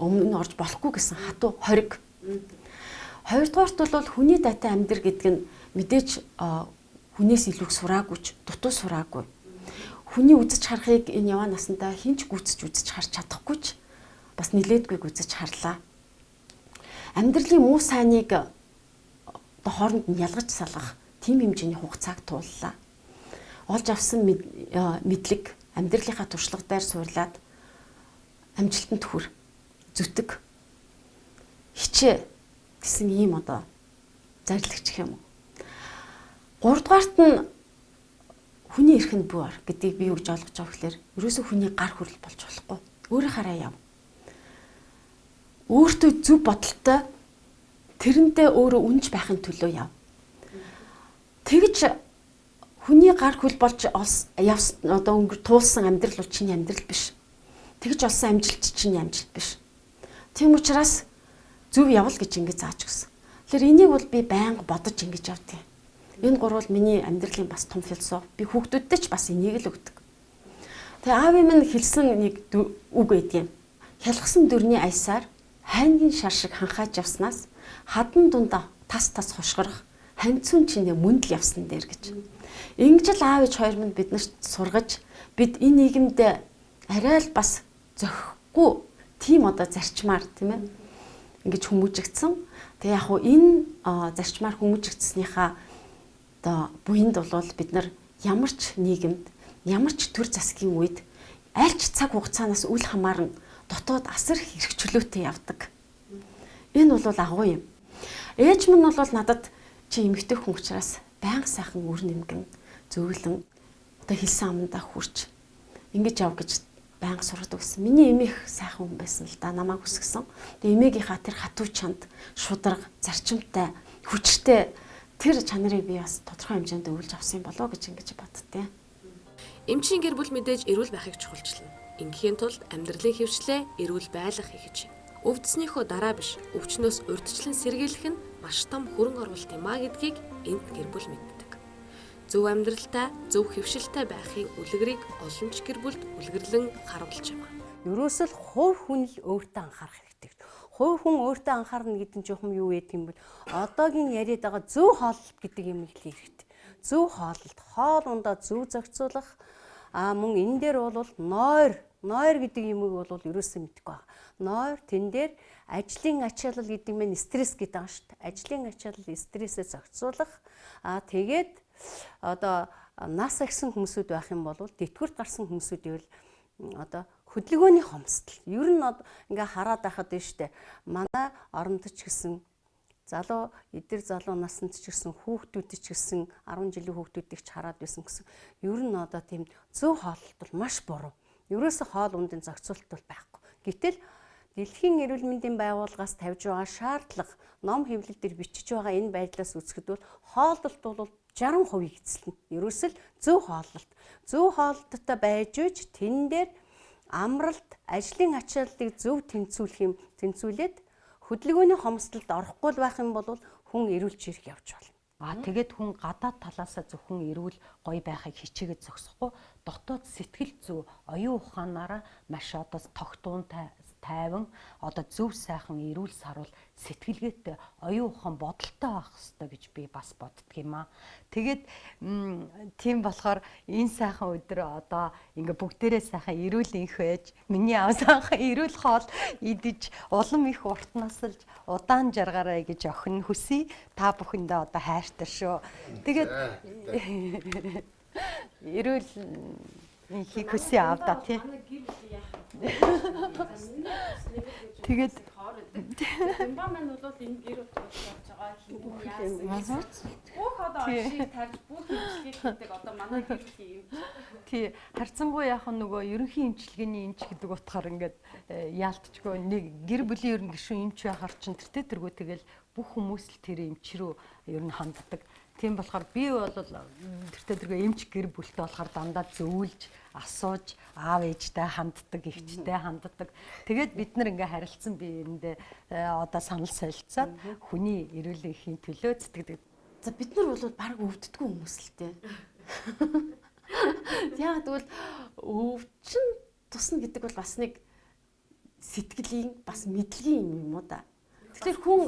өмнө орж болохгүй гэсэн хатуу хориг. Хоёрдугаарт бол хүний дайтай амьдр гэдэг нь мэдээж хүнээс илүү сураагүйч дутуу сураагүй. Хүний үзэж харахыг энэ яваа насандаа хинч гүйцэж харж чадахгүйч бас нилээдгүй гүйцэж харлаа. Амьдралын муу сайныг хооронд нь ялгаж салгах тийм хэмжээний хугацааг тууллаа. Олж авсан мэдлэг амьдралынхаа туршлага дээр суурлаад амжилтанд хүр зүтг хичээ гэсэн ийм одоо зарлагч гэх юм уу. Гуравдугаарт нь хүний эрхэнд буяр гэдгийг би юу гэж ойлгож байгаа гэхээр ерөөсөө хүний гар хүрэл болж болохгүй. Өөрөө хараа яв. Өөртөө зөв бодолтой тэрнтэй өөрөө үнж байхын төлөө яв. Тэгж хүний гар хөл болж явсан одоо туулсан амьдрал бол чиний амьдрал биш. Тэгж олсон амжилт чиний амжилт биш. Тийм учраас зөв явал гэж ингэж зааж өгсөн. Тэгэхээр энийг бол би байнга бодож ингэж явдیں۔ Энэ гурвал миний амьдралын бас том философи. Би хүүхдүүдтэй ч бас энийг л өгдөг. Тэгээ аавын минь хэлсэн нэг үг байдیں۔ Хялгсан дөрний аясаар хайнгийн шар шиг ханхааж явснаас хадан дундаа тас хошгорох ханцун чинээ мөндөл явсан дээр гэж. Ингэж л аав ээж хоёр минь биднэрт сургаж бид энэ нийгэмд арай л бас зохихгүй тийм одоо зарчмаар тийм ээ ингэж хүмүүжигдсэн. Тэгээ яг хуу энэ зарчмаар хүмүүжигдснийхаа одоо буйнд бол бид нар ямар ч нийгэмд ямар ч төр засгийн үед аль ч цаг хугацаанаас үл хамааран дотоод асар хэрэг чөлөөтэй явдаг. Энэ бол агуу юм. Ээж минь бол надад чи эмэгтэй хүн учраас байнга сайхан үр нэмгэн зөөлөн одоо хэлсэн амандаа хүрч ингэж яв гэж байнга сургадаг гэсэн. Миний эмээх сайхан хүн байсан л да намайг хүсгэсэн. Тэгээ эмээгийнхаа тэр хатуу чанд шударга зарчимтай хүчтэй тэр чанарыг би бас тодорхой хэмжээнд өвлж авсан болоо гэж ингэж боддتي. Эмчийн гэр бүл мэдээж эрүүл байхыг чухалчлана. Ингээхийн тулд амьдралын хөвчлээ эрүүл байлгах хийж байна. Өвдснийхөө дараа биш, өвчнөөс урьдчилан сэргийлэх нь маш том хөрөнгө оруулалт юм а гэдгийг энд гэр бүл мэддэг. Зөв амьдралтай, зөв хөвшилтэй байхын үлгэрийг олон ч гэр бүлд үлгэрлэн харуулж байгаа. Ерөөсөл хувь хүн л өөртөө анхаарах хэрэгтэй. Хувь хүн өөртөө анхаарна гэдэг нь жоохон юу гэдэг юм бол одоогийн яриад байгаа зөв хооллолт гэдэг юм хэлхий хэрэгтэй. Зөв хооллолт, хоол ундаа зөв зохицуулах мөн энэ дээр бол нойр гэдэг юмыг бол ерөөсөө мэдэхгүй байна. Нойр тэн дээр ажлын ачаалал гэдэг нь стресс гэдэг байгаа шүү дээ. Ажлын ачаалал стрессээ зохицуулах тэгээд одоо нас агсан хүмүүсүүд байх юм бол тэтгэврт гарсан хүмүүсүүд ивэл одоо хөдөлгөөний хомсдол. Ер нь ингээ хараад байхад нь штэ. Манай оронд ч гэсэн залуу эдгээр залуу наснд ч гэсэн хүүхдүүд ч гэсэн 10 жилийн хүүхдүүдийг ч хараад байсан гэсэн. Ер нь одоо тийм зөв хооллолт бол маш буруу. Ерөөсө хоол ундын зохицуулалт бол байхгүй. Гэтэл Дэлхийн эрүүл мэндийн байгууллагаас тавьж байгаа шаардлага ном хэвлэл дээр бичиж байгаа энэ байдлаас үзэхэд бол хооллолт бол 60% эзэлнэ. Ерөөсөл зөв хооллолт. Зөв хооллолттой байж үж тэн дээр амралт, ажлын ачааллыг зөв тэнцвүүлээд хөдөлгөөний хомсдолд орохгүй байх юм бол хүн эрүүлж ирэх явж болно. Тэгээд хүн гадаад талаасаа зөвхөн эрүүл гоё байхыг хичээгээд зогсохгүй дотоод сэтгэл зүй оюун ухаанаараа маш одоо тогтуун тайван одоо зөв сайхан эрүүл саруул сэтгэлгээтэй оюун ухаан бодолтой байх хэрэгтэй гэж би бас боддөг юм аа. Тэгээд тийм болохоор энэ сайхан өдөр одоо ингээ бүгдээрээ сайхан эрүүл инх байж миний аав сайхан эрүүл хоол идэж улам их урт насалж удаан жаргаарай гэж охин хүсье. Та бүхэндээ одоо хайртай шүү. Тэгээд эрүүл инхийг хүсье аавда тий. Тэгээд Бамбаа маань бол энэ гэр бүл болж байгаа хин яасан. Бүх одоо оршиг тарж бүх имчилгээг хийдэг одоо манай гэр бүлийн имч. Тий, харьцангуй яг нөгөө ерөнхий имчилгээний имч гэдэг утгаар ингээд яалтчгүй нэг гэр бүлийн ерөн гишүүн имч байхаар чинь тэргүү тэгэл бүх хүмүүс л тэр имч рүү ер нь ханддаг. Тийм болохоор би бол тэртээ эмч гэр бүлтэй болохоор дандаа зөөлж, асууж, аав ээжтэй ханддаг, эгчтэй ханддаг. Тэгээд бид нар ингээ харилцсан биеиндээ одоо санал солилцоод хүний эрүүл энхийн төлөө зүтгэдэг. За бид нар бол баг өвддөггүй хүмүүс л дээ. Яг тэгвэл өвчин тусна гэдэг бол бас нэг сэтгэлийн бас мэдлэгийн юм уу да. Тэгэхээр хүн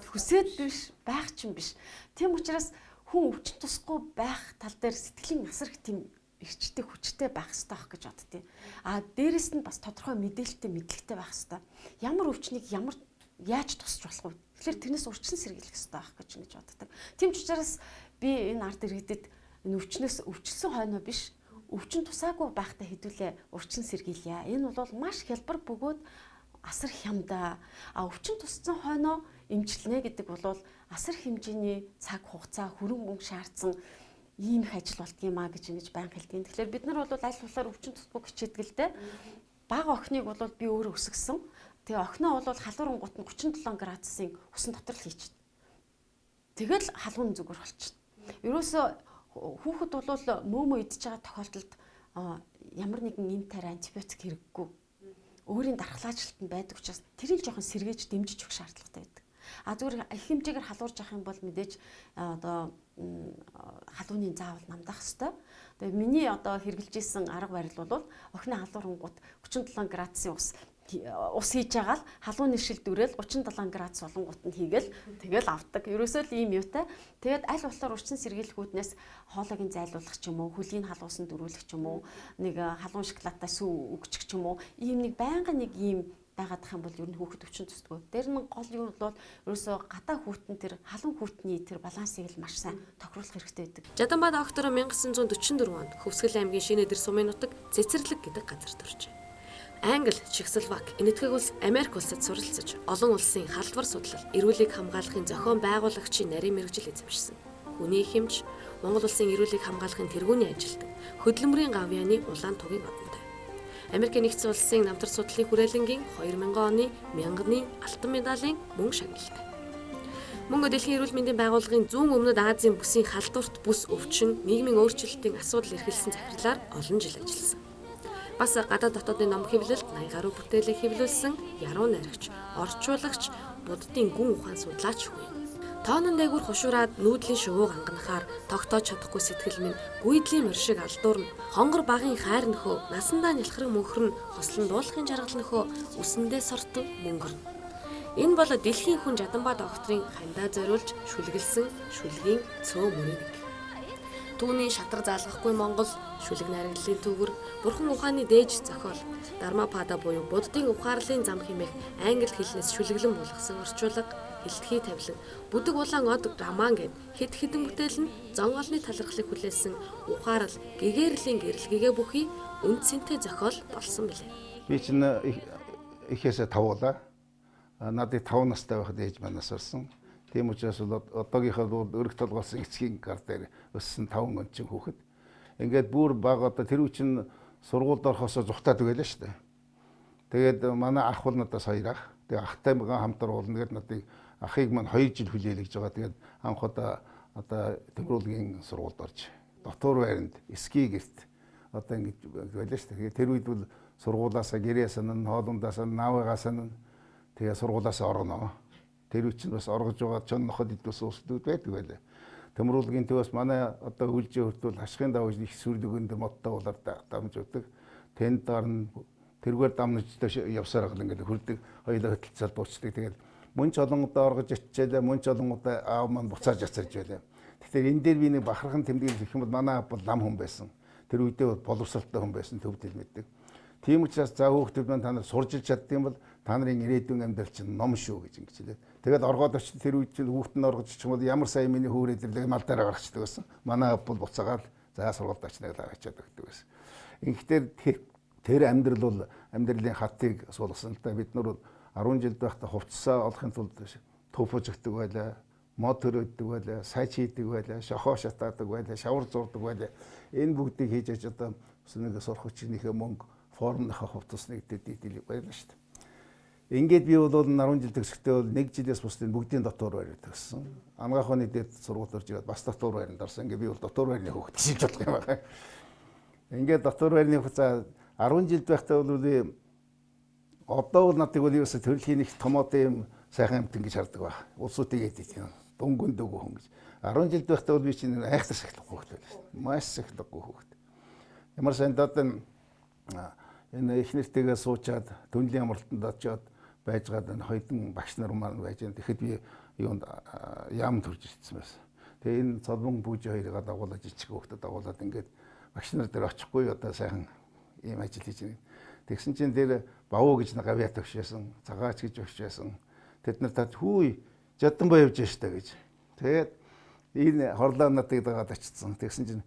хүсээд биш, байх ч юм биш. Тийм учраас хүн өвчин тусахгүй байх тал дээр сэтгэлийн асар их тийм эрчтэй хүчтэй байх хэрэгтэй байх гэж боддتي. Дээрэс нь бас тодорхой мэдээлэлтэй мэдлэгтэй байх хэрэгтэй. Ямар өвчнийг яаж тусч болох вэ? Тэгэхээр тэрнээс урьдчилан сэргийлэх хэрэгтэй байх гэж боддог. Тийм ч учраас би энэ ард иргэдэд энэ өвчнөөс өвчлсөн хойноо биш, өвчин тусаагүй байхдаа хэдүүлээ урьдчилан сэргийлье. Энэ бол маш хялбар бөгөөд асар хямдаа өвчин тусцсан хойноо эмчилнэ гэдэг бол асар хэмжээний цаг хугацаа хөрөнгө мөнгө шаардсан ийм их ажил болдгиймаа гэж ингэж байнга хэлдэг. Тэгэхээр бид нар бол аль болохоор өвчин тусахгүй хичээдэг л дээ. Бага охиныг бол би өөрөө өсгсөн. Тэгээ охиноо бол халуурын гут нь 37 градусын усан дотор л хийчихсэн. Тэгэл халуун зүгээр болчихно. Ерөөсөө хүүхэд бол мөөмөө идж байгаа тохиолдолд ямар нэгэн эм тарай антибиотик хэрэггүй. Өөрийн дархлаачлалт нь байдаг учраас тэрийг жоохон сэргээж дэмжиж өгөх шаардлагатай байдаг. Зүгээр их хэмжээгээр халуурж авах юм бол мэдээж одоо халууны заавал намдах хэвээр. Тэгээ миний одоо хэрэгжилж исэн арга барил бол охины халуурангууд 37 градусын ус хийж байгаа л халууны шил дүрэл 37 градус болонгууд нь хийгээл тэгэл авдаг. Ерөөсөө л ийм юутай. Тэгээд аль болохоор урьдчилан сэргийлэхүүднээс хоолойг зайлуулах ч юм уу, хөлийн халуусан дөрүүлэх ч юм уу, нэг халуун шоколадтай сүү өгчих ч юм уу, ийм нэг байнга нэг ийм байгаадах юм бол ер нь хүүхэд өвчин тусдаггүй. Дээр нь гол юу бол ерөөсөө гадаа хүүтэн тэр халуун хүүтний тэр балансыг л маш сайн тохируулах хэрэгтэй байдаг. Жаданбаа доктор 1944 онд Хөвсгөл аймгийн Шинэдэр сумын нутаг Цэцэрлэг гэдэг газар төржээ. Англи, Чехословак, энэтхэг улс, Америк улсад суралцаж, олон улсын халдвар судлал, эрүүлийг хамгаалахын зохион байгуулагчийн нарийн мэргэжил эзэмшсэн. Хүний хэмж, Монгол улсын эрүүлийг хамгаалахын тэргүүний ажилтг, хөдөлмөрийн гавьяаны улаан тугийн одонтой. Америкийн нэгдсэн улсын намтар судлалын хүрээлэнгийн 2000 оны мянганы алтан медалийн мөн шагналтай. Мөн Дэлхийн эрүүл мэндийн байгууллагын зүүн өмнөд Азийн бүсийн халдварт бүс өвчин, нийгмийн өөрчлөлтийн асуудал эрхэлсэн захирлаар олон жил ажилласан. Бас гадаад дотоодын ном хэвлэлд 80 гаруй бүтээлийг хэвлүүлсэн яруу найрагч, орчуулагч, буддын гүн ухаан судлаач хүн. Тоонон дээгүүр хушуураад нүүдлийн шувууг анганахаар тогтоож чадахгүй сэтгэл минь гүйдлийн мөршиг алдуурна. Хонгор багын хайр нөхөө, насандаа нялхран мөнхөр нь хослон дуулахын жаргал нөхөө, үсэндээ сортон мөнгөрнө. Энэ бол дэлхийн хүн Жаданбаа докторын хандаа зориулж шүлгэлсэн шүлгийн цөө мөрийн нэг. Түүний шатар заалгахгүй Монгол шүлэг найрагдлын төвөр бурхан ухааны дээж зохиол Дармапада буюу буддын ухаарлын зам хэмээх англи хэлнээс шүлэглэн болгосон орчуулга хилтгий тавилан бүдэг улаан од раман гэд хэд хэдэн бүтээл нь зон олны талархлыг хүлээсэн ухаарал гэгэрлийн гэрэлгэгээ бүхий үнд цэнтэй зохиол болсон билээ. Би чинь ихээсээ тавуулаа. Надад 5 настай байхад ээж манаас орсон. Тийм учраас одоогийнхоо өрг толгойлсон эцгийн гар дээр өссөн 5 ончин хүүхэд. Ингээд бүр баг одоо тэр үчин сургуульд орохосоо зүхтаад өгөөлээ шүү дээ. Тэгээд манай ах бол надаас 2 ах. Тэгээд ахтай хамтар уулна. Тэгээд надыг ахыг маань 2 жил хүлээлгэж байгаа. Тэгээд анх одоо тэмрүүлгийн сургуульд орж дотор байранд ски гэрт одоо ингэж байлаа шүү дээ. Тэр үед бол сургуулаасаа гэрээ санана, хоолундаас наавыгаа санана. Тэгээ сургуулаасаа орно. Тэр үчин бас оргож байгаа чон ноход идвэс уусдууд байдаг байлаа. Тэмрүүлгийн төвөөс манай одоо үлжээ хүртэл хашхын давж их сүрлөгөнд модтой болоод дамж өгдөг. Тэнд дарна тэргээр дамнаж явсаар гал ингээд хүрдэг. Хоёулаа хөтөлцөл дуучдаг. Тэгээд мөн ч олонгодоо оргож очичээлээ, мөн ч олонгодоо аав маань буцааж яцарж байлаа. Тэгэхээр энэ дээр би нэг бахархан тэмдэглэл гэх юм бол манай аав бол лам хүн байсан. Тэр үедээ боловсралтай хүн байсан, төвдөл мэддэг. Тийм учраас за хүүхдүүд маань та нар сурж чаддсан бол та нарын ирээдүйн амьдрал чинь ном шүү гэж ингэж хэлээ. Тэгээд оргоод очиж тэр үед чинь хүүхд нь оргож очих юм бол ямар сайн миний хөөрэ идэрлэг мал дээр гаргачдаг байсан. Манай аав бол буцаагаад за сургуульд очноо гэж аваачаад өгдөг байсан. Ингээдэр тэр амьдрал бол амьдралын хатыг суулгасан л да. Бид нар 10 жил байхдаа хувцсаа олохын тулд төвөж өгдөг байлаа. Мод төрөддөг байлаа, саж хийдэг байлаа, шохоо шатаадаг байлаа, шавар зурдаг байлаа. Энэ бүгдийг хийж аж одоо нэг сурах хүчнийхээ мөнгө формынхаа хувцасныг дэдэлийг байлаа шүү дээ. Ингээд би бол 10 жил төгсөхдөө бол 1 жилээс бусдын бүгдийн дотор байранд төгссөн. Ангаахны дээд сургууль орж ирээд бас дотор байранд орсон. Ингээд би бол дотор байрны хүүхэд гэж болох юм байна. Ингээд дотор байрны хүүхэд 10 жил байхдаа бол би одоо бол надад бол ерөөсө төрөлхийн их томоотой юм сайхан амт ингэж хардаг баг. Улсуудыг эдэж юм. Дөнгөнд өгөө хүн гэж. 10 жил байхдаа бол би чинь айхтар сахилахгүй хүүхэд байлаа шүү дээ. Маш сахилахгүй хүүхэд. Ямар сайн даад энэ их нэртэйгээ суучаад түнлийн амралтанд очиод байжгаад энэ хоёрын багш нар маань байж байгаа. Тэгэхэд би юунд яам төрж ирсэн байсан. Тэгээ энэ цолбон бүжи хоёроо дагуулж жижиг хүүхдэд дагуулад ингээд багш нар дээр очихгүй одоо сайхан ийм ажил хийж байна. Тэгсэн чинь тэр бавуу гэж нэг авиат өгшөөсөн, цагаач гэж өгшөөсөн. Тэд нар тад хүй жадан боо явж штэ гэж. Тэгээд энэ хорлоо надыг дагаад очсон. Тэгсэн чинь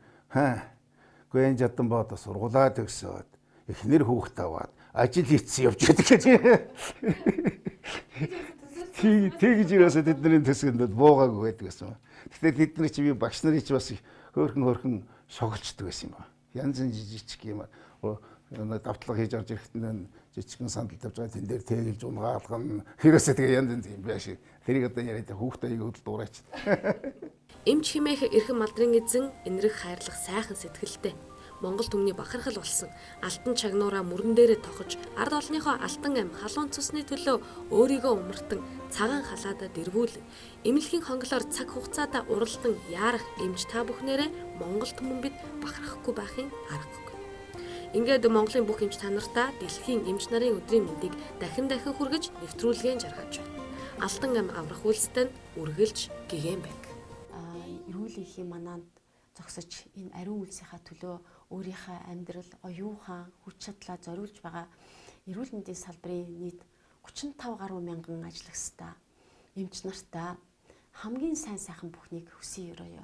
гүн жадан боод сургуулаа төгсөөд эхнэр хүүхд аваад ажил хийцэн явж байдаг гэж. Тэгж ирээсээ тэдний төсгөнд буугаагүй байдаг гэсэн. Гэхдээ тэдний чи би багш нарын чи бас хөөрхөн шоглцдог байсан юм ба. Янз янз жижиг юм. Давтлага хийж орж ирэхдээ жижигхэн сандал тавьж байгаа тэн дээр тэгэлж унгаалгана. Хэрэгсээ тэгээ янз янз юм байш. Тэрийг одоо яриад хүүхдээ аяг дураач. Эмч химээх эрхэм малдрын эзэн энэрх хайрлах сайхан сэтгэлтэй. Монгол түмний бахархал болсон алтан чагнуураа мөрөн дээрээ тохож ард олныхоо алтан ам халуун цусны төлөө өөрийгөө умартан цагаан халаадаа дэрвүүлэн эмнэлгийн хонглоор цаг хугацаадаа уралдан яарах эмч та бүхнээрээ Монгол түмэн бид бахархахгүй байхын аргагүй. Ингээд Монголын бүх эмч та нартаа дэлхийн эмч нарын өдрийн мэндийг дахин хүргэж нэвтрүүлгэн жаргаж байна. Алтан ам аврах үйлстэй нь үргэлж гэгэн байг. Эрүүл эхийн мананд зогсож энэ ариун үйлсийнхаа төлөө өөрийнхөө амьдрал, оюухан, хүч чадлаа зориулж байгаа эрүүл мэндийн салбарын нийт 35 гаруй мянган ажиллагчдаа эмч нартаа хамгийн сайн сайхан бүхнийг хүсье өрөөё.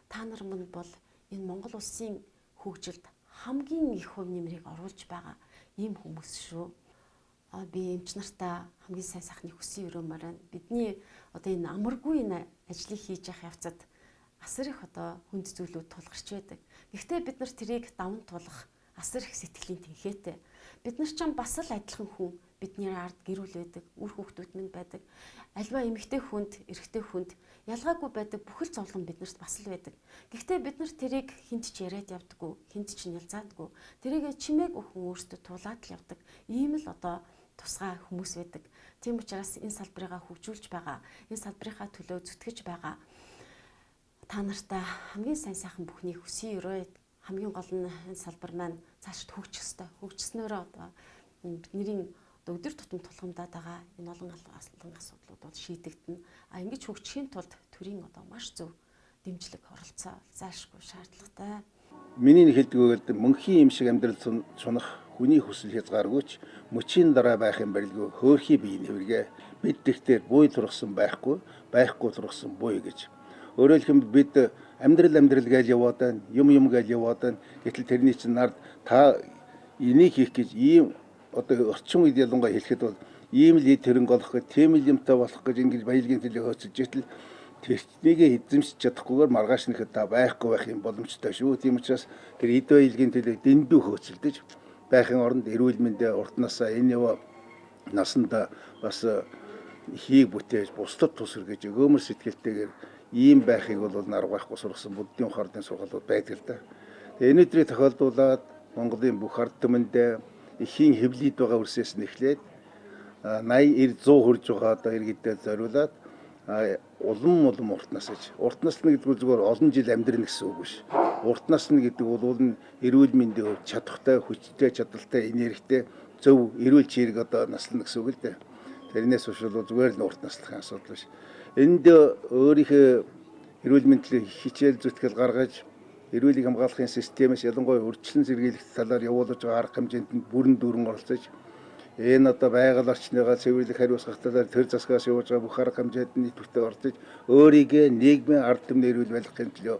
Та нар мань бол энэ Монгол улсын хөгжилд хамгийн их хувь нэмрийг оруулж байгаа ийм хүмүүс шүү. Би эмч нартаа хамгийн сайн сайхныг хүсье өрөомөр байна. Бидний одоо энэ амаргүй энэ ажлыг хийж явах явцад асар их одоо хүнд зүйлүүд тулгарч байдаг. Гэхдээ бид нар тэрийг даван туулах асар их сэтгэлийн тэнхээтэй. Бид нар ч бас л адилхан хүн. Бидний ард гэрүүл байдаг, үр хүүхдүүд минь байдаг. Альва эмэгтэй хүнд, эрэгтэй хүнд ялгаагүй байдаг бүхэл зовлон биднэрт бас л байдаг. Гэхдээ бид нар тэрийг хүнд ч яриад явдаггүй, хүнд ч нялзаадаггүй. Тэрийг чимээг өхөн өөртөө туулаад л явдаг. Ийм л одоо тусгай хүмүүс байдаг. Тийм учраас энэ салбарыгаа хөгжүүлж байгаа, энэ салбарынхаа төлөө зүтгэж байгаа та нартаа хамгийн сайн сайхан бүхнийг хүсье өрөө. Хамгийн гол нь энэ салбар маань цаашд хөгжих ёстой. Хөгжснөөрөө одоо бидний өдөр тутам тулгамдаад байгаа энэ олон асуудлууд бол шийдэгдэнэ. Ингэж хөгжихийн тулд төрийн одоо маш зөв дэмжлэг оролцоо заашгүй шаардлагатай. Миний нэг хэлдэг мөнхийн юм шиг амьдрал сунах хүний хүсэл хязгааргүйч мөчийн дараа байх юм барилгүй хөөрхий бие нэвргээ бид тэгтэр буй тургасан байхгүй тургасан буй гэж. Өөрөөр хэлбэл бид амьдрал гэж яваад байна, юм гэж яваад байна. Гэтэл тэрний чинь нард та энийг хийх гэж ийм одоо орчин үед ялангуяа хэлэхэд бол ийм л эд хөрөнгө олох гэж, тийм л юмтай болох гэж ингэж баялагын төлөө хөөцөж итэл техникийг эзэмшиж чадахгүйгээр маргааш нэхэд та байхгүй байх юм боломжтой шүү. Тийм учраас тэр эд баялагын төлөө дэндүү хөөцөлдөж байхын оронд эрүүл мэндэ урт насаа энэ яваа насанда бас хийг бүтээж бусдад тус өргөж өгөөмөр сэтгэлтэйгээр ийм байхыг бол наргахгүй сургасан буддын ухаардын сургуулиуд байдаг л да. Тэгээ энэ өдрийг тохиолдуулаад Монголын бүх ард түмэндээ эхийн хэвлэлд байгаа үрсээс нь эхлээд 80 90 100 хүрж байгаа одоо иргэдэд зориулаад улам урт нас гэж. Урт нас нь гэдэг нь зүгээр олон жил амьдрах гэсэн үг биш. Урт нас нь гэдэг бол эрүүл мэндийн хувьд чадвартай, хүчтэй, чадaltaй, энергитэй, зөв эрүүл чирэг одоо наслана гэсэн үг л дээ. Тэрнээс биш бол зүгээр л урт наслахын асуудал биш. Энд өөрийнхөө эрүүл мэндийн хичээл зүтгэл гаргаж эрүүлийг хамгаалахын системээс ялангуяа урьдчилан сэргийлэх талаар явуулж байгаа арга хэмжээнд бүрэн дүүрэн оролцож энэ одоо байгаль орчныгаа цэвэрлэх хариуцлага талаар төр засгаас явуулж байгаа бүх арга хэмжээнд нийтвэртэй оролцож өөрийгөө нийгмийн ард түмний эрүүл байлгахын төлөө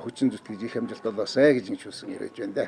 хүчин зүтгэж их амжилт олоосай гэж ингэж хүсэн ирэж байна да.